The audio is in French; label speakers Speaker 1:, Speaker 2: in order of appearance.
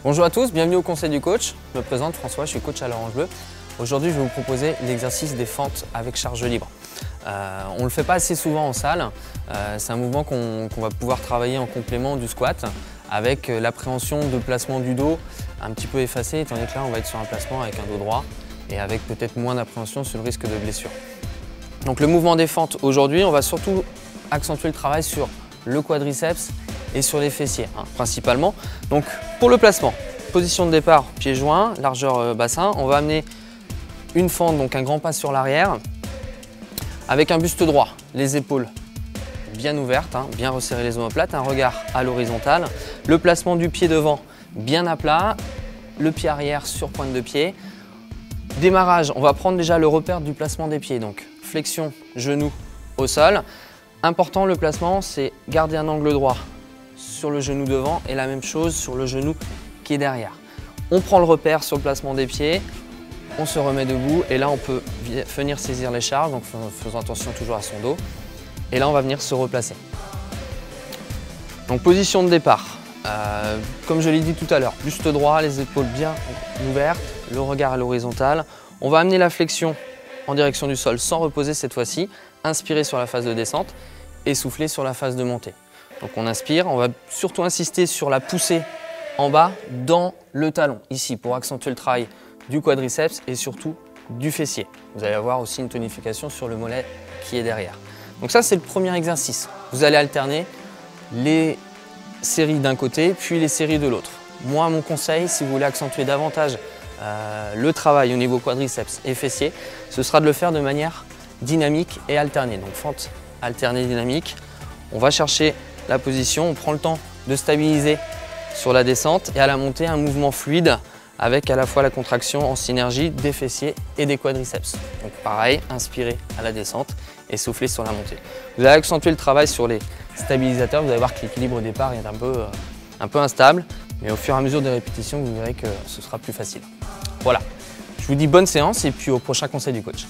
Speaker 1: Bonjour à tous, bienvenue au Conseil du coach. Je me présente François, je suis coach à l'Orange Bleu. Aujourd'hui, je vais vous proposer l'exercice des fentes avec charge libre. On ne le fait pas assez souvent en salle. C'est un mouvement qu'on va pouvoir travailler en complément du squat avec l'appréhension de placement du dos un petit peu effacé, étant donné que là, on va être sur un placement avec un dos droit et avec peut-être moins d'appréhension sur le risque de blessure. Donc le mouvement des fentes, aujourd'hui, on va surtout accentuer le travail sur le quadriceps et sur les fessiers, principalement. Donc pour le placement, position de départ, pieds joints, largeur bassin, on va amener une fente, donc un grand pas sur l'arrière, avec un buste droit, les épaules bien ouvertes, bien resserrer les omoplates, un regard à l'horizontale, le placement du pied devant bien à plat, le pied arrière sur pointe de pied. Démarrage, on va prendre déjà le repère du placement des pieds, donc flexion, genou au sol. Important, le placement, c'est garder un angle droit sur le genou devant et la même chose sur le genou qui est derrière. On prend le repère sur le placement des pieds, on se remet debout et là on peut venir saisir les charges, donc faisons attention toujours à son dos. Et là on va venir se replacer. Donc position de départ, comme je l'ai dit tout à l'heure, buste droit, les épaules bien ouvertes, le regard à l'horizontale. On va amener la flexion en direction du sol sans reposer cette fois-ci, inspirer sur la phase de descente et souffler sur la phase de montée. Donc on inspire, on va surtout insister sur la poussée en bas dans le talon, ici pour accentuer le travail du quadriceps et surtout du fessier. Vous allez avoir aussi une tonification sur le mollet qui est derrière. Donc ça c'est le premier exercice. Vous allez alterner les séries d'un côté puis les séries de l'autre. Moi mon conseil, si vous voulez accentuer davantage le travail au niveau quadriceps et fessier, ce sera de le faire de manière dynamique et alternée. Donc fente alternée dynamique, on va chercher la position, on prend le temps de stabiliser sur la descente et à la montée un mouvement fluide avec à la fois la contraction en synergie des fessiers et des quadriceps. Donc pareil, inspirez à la descente et soufflez sur la montée. Vous allez accentuer le travail sur les stabilisateurs, vous allez voir que l'équilibre au départ est un peu instable, mais au fur et à mesure des répétitions, vous verrez que ce sera plus facile. Voilà, je vous dis bonne séance et puis au prochain conseil du coach.